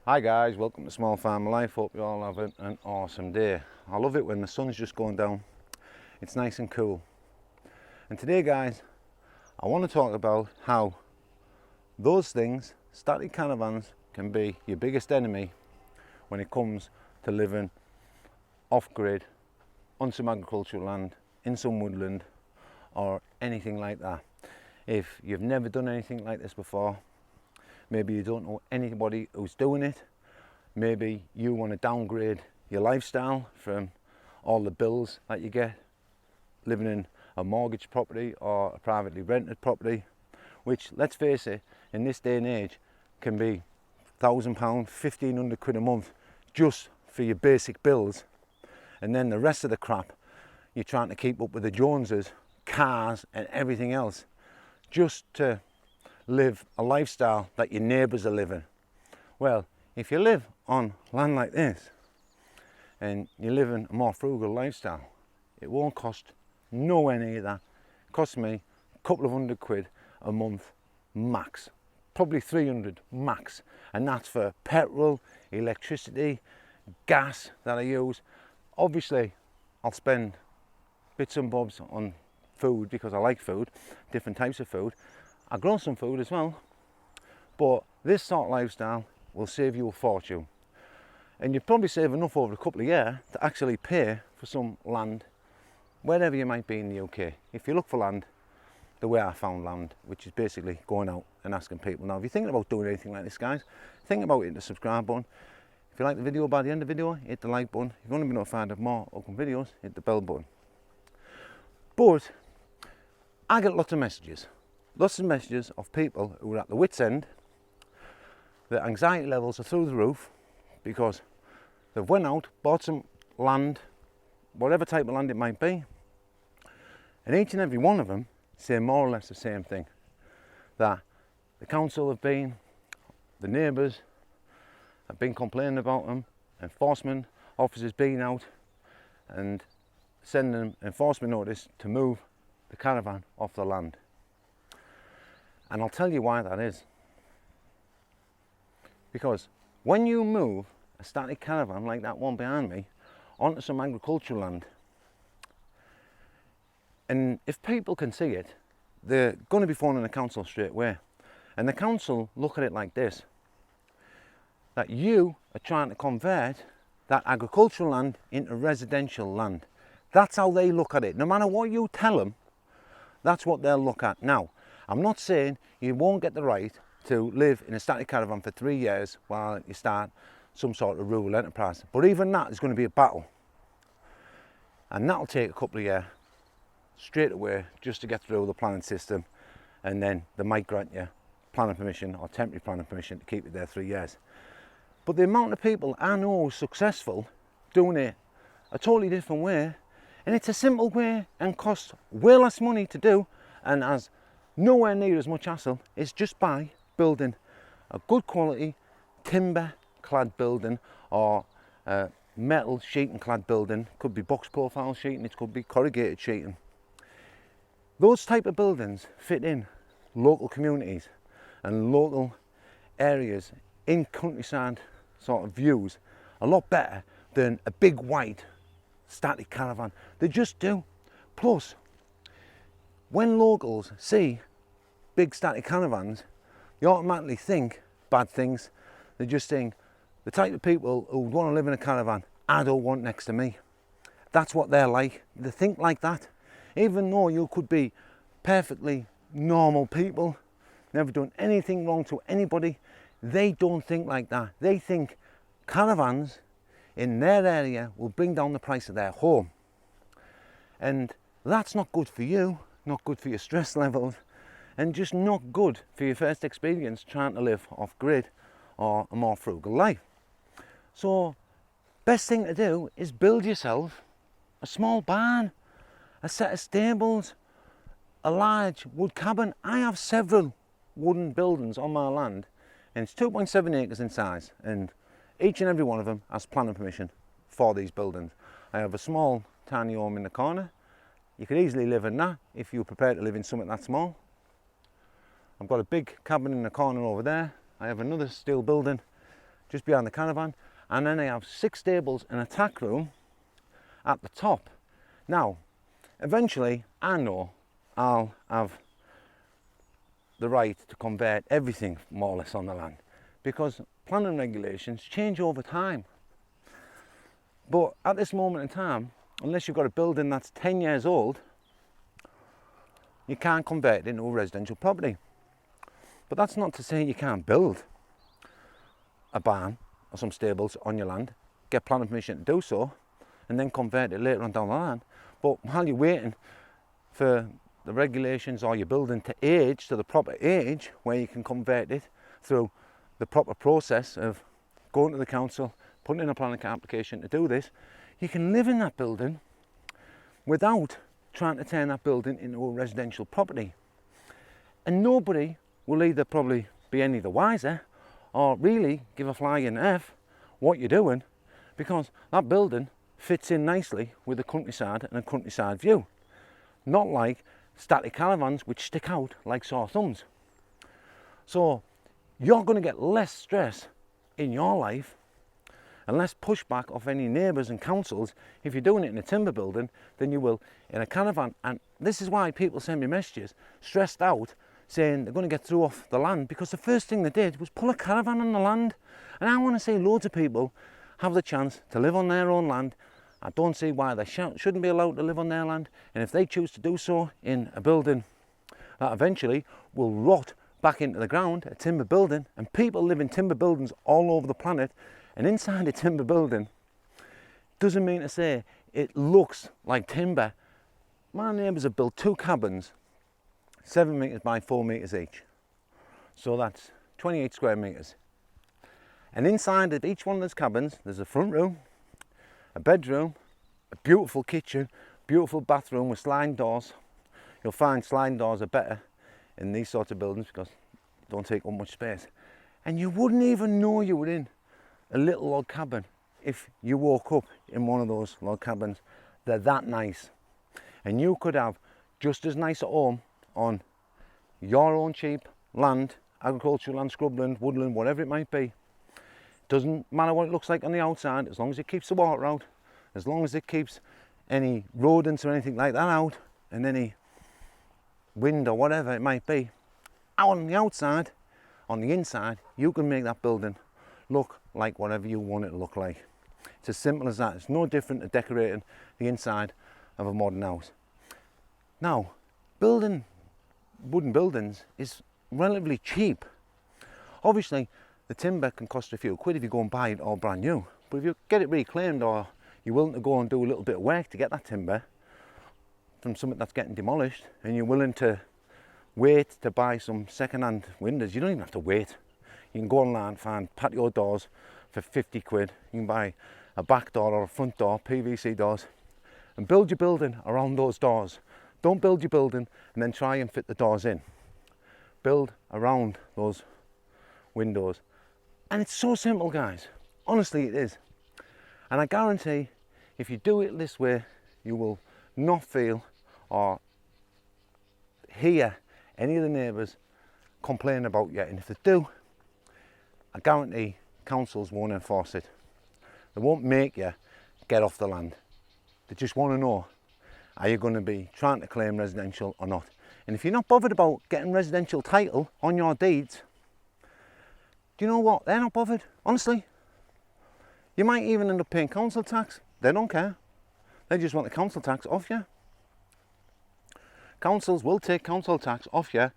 Hi guys, welcome to Small Farm Life. Hope you all have an awesome day. I love it when the sun's just going down. It's nice and cool. And today guys, I want to talk about how those things, static caravans, can be your biggest enemy when it comes to living off-grid, on some agricultural land, in some woodland or anything like that. If you've never done anything like this before, maybe you don't know anybody who's doing it, maybe you want to downgrade your lifestyle from all the bills that you get living in a mortgage property or a privately rented property, which, let's face it, in this day and age can be £1,000, 1,500 quid a month just for your basic bills, and then the rest of the crap you're trying to keep up with the Joneses, cars and everything else, just to live a lifestyle that your neighbours are living. Well, if you live on land like this and you're living a more frugal lifestyle, it won't cost nowhere near that. It costs me a couple of hundred quid a month max, probably 300 max, and that's for petrol, electricity, gas that I use. Obviously I'll spend bits and bobs on food because I like food, different types of food. I grow some food as well, but this sort of lifestyle will save you a fortune, and you'd probably save enough over a couple of years to actually pay for some land wherever you might be in the UK. If you look for land the way I found land, which is basically going out and asking people. Now if you're thinking about doing anything like this guys, think about hitting the subscribe button. If you like the video, by the end of the video hit the like button. If you want to be notified of more upcoming videos, hit the bell button. But I get lots of messages of people who are at the wit's end. Their anxiety levels are through the roof because they've went out, bought some land, whatever type of land it might be, and each and every one of them say more or less the same thing, that the council have been, the neighbours have been complaining about them, enforcement officers being out and sending them enforcement notice to move the caravan off the land. And I'll tell you why that is. Because when you move a static caravan like that one behind me onto some agricultural land, and if people can see it, they're going to be phoning the council straight away. And the council look at it like this, that you are trying to convert that agricultural land into residential land. That's how they look at it. No matter what you tell them, that's what they'll look at. Now, I'm not saying you won't get the right to live in a static caravan for 3 years while you start some sort of rural enterprise, but even that is going to be a battle, and that'll take a couple of years straight away just to get through the planning system, and then they might grant you planning permission or temporary planning permission to keep it there 3 years. But the amount of people I know successful doing it a totally different way, and it's a simple way and costs way less money to do and has nowhere near as much hassle, is just by building a good quality timber clad building or metal sheeting clad building. Could be box profile sheeting, it could be corrugated sheeting. Those type of buildings fit in local communities and local areas in countryside sort of views a lot better than a big white static caravan. They just do. Plus, when locals see big static caravans, they automatically think bad things. They just think, the type of people who want to live in a caravan, I don't want next to me. That's what they're like. They think like that. Even though you could be perfectly normal people, never done anything wrong to anybody, they don't think like that. They think caravans in their area will bring down the price of their home. And that's not good for you, not good for your stress levels, and just not good for your first experience trying to live off grid or a more frugal life. So best thing to do is build yourself a small barn, a set of stables, a large wood cabin. I have several wooden buildings on my land, and it's 2.7 acres in size, and each and every one of them has planning permission for these buildings. I have a small tiny home in the corner. You could easily live in that if you're prepared to live in something that small. I've got a big cabin in the corner over there. I have another steel building just behind the caravan, and then I have 6 stables and a tack room at the top. Now, eventually, I know I'll have the right to convert everything more or less on the land, because planning regulations change over time. But at this moment in time, unless you've got a building that's 10 years old, you can't convert it into a residential property. But that's not to say you can't build a barn or some stables on your land, get planning permission to do so, and then convert it later on down the line. But while you're waiting for the regulations or your building to age to the proper age where you can convert it through the proper process of going to the council, putting in a planning application to do this, you can live in that building without trying to turn that building into a residential property. And nobody will either probably be any the wiser or really give a flying F what you're doing, because that building fits in nicely with the countryside and a countryside view. Not like static caravans which stick out like sore thumbs. So you're going to get less stress in your life and less pushback off any neighbours and councils if you're doing it in a timber building than you will in a caravan. And this is why people send me messages stressed out saying they're going to get through off the land, because the first thing they did was pull a caravan on the land. And I want to see loads of people have the chance to live on their own land. I don't see why they shouldn't be allowed to live on their land, and if they choose to do so in a building that eventually will rot back into the ground, a timber building, and people live in timber buildings all over the planet, and inside a timber building doesn't mean to say it looks like timber. My neighbours have built 2 cabins 7 metres by 4 metres each, so that's 28 square metres, and inside of each one of those cabins there's a front room, a bedroom, a beautiful kitchen, beautiful bathroom with sliding doors. You'll find sliding doors are better in these sorts of buildings because they don't take up much space, and you wouldn't even know you were in a little log cabin if you woke up in one of those log cabins. They're that nice, and you could have just as nice a home on your own cheap land, agricultural land, scrubland, woodland, whatever it might be. Doesn't matter what it looks like on the outside, as long as it keeps the water out, as long as it keeps any rodents or anything like that out, and any wind or whatever it might be. Out on the outside, on the inside, you can make that building look like whatever you want it to look like. It's as simple as that. It's no different to decorating the inside of a modern house. Now, building wooden buildings is relatively cheap. Obviously, the timber can cost a few quid if you go and buy it all brand new, but if you get it reclaimed, or you're willing to go and do a little bit of work to get that timber from something that's getting demolished, and you're willing to wait to buy some second-hand windows, you don't even have to wait. You can go online, find patio doors for 50 quid. You can buy a back door or a front door, PVC doors, and build your building around those doors. Don't build your building and then try and fit the doors in. Build around those windows. And it's so simple, guys. Honestly, it is. And I guarantee if you do it this way, you will not feel or hear any of the neighbours complain about you. And if they do, I guarantee councils won't enforce it. They won't make you get off the land. They just want to know, are you going to be trying to claim residential or not? And if you're not bothered about getting residential title on your deeds, do you know what? They're not bothered, honestly. You might even end up paying council tax. They don't care. They just want the council tax off you. Councils will take council tax off you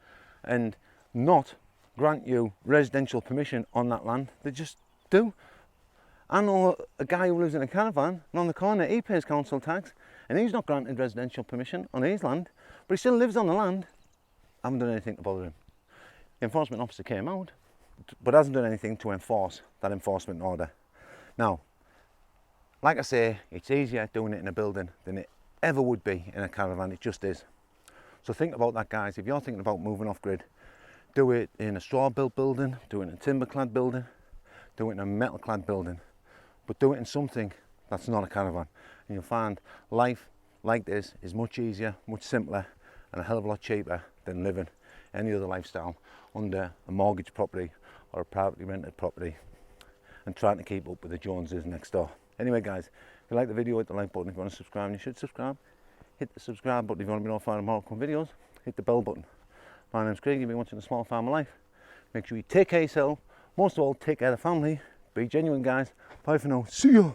and not grant you residential permission on that land. They just do. I know a guy who lives in a caravan, and on the corner he pays council tax, and he's not granted residential permission on his land, but he still lives on the land. I haven't done anything to bother him. The enforcement officer came out, but hasn't done anything to enforce that enforcement order. Now, like I say, it's easier doing it in a building than it ever would be in a caravan. It just is. So think about that, guys. If you're thinking about moving off grid, do it in a straw built building, do it in a timber clad building, do it in a metal clad building, but do it in something that's not a caravan, and you'll find life like this is much easier, much simpler, and a hell of a lot cheaper than living any other lifestyle under a mortgage property or a privately rented property. and trying to keep up with the Joneses next door. Anyway guys, if you like the video, hit the like button. If you want to subscribe, you should subscribe. Hit the subscribe button if you want to be notified of more upcoming videos. Hit the bell button. My name's Craig, you've been watching The Small Farmer Life. Make sure you take care of yourself. Most of all, take care of the family. Be genuine guys. Bye for now. See ya.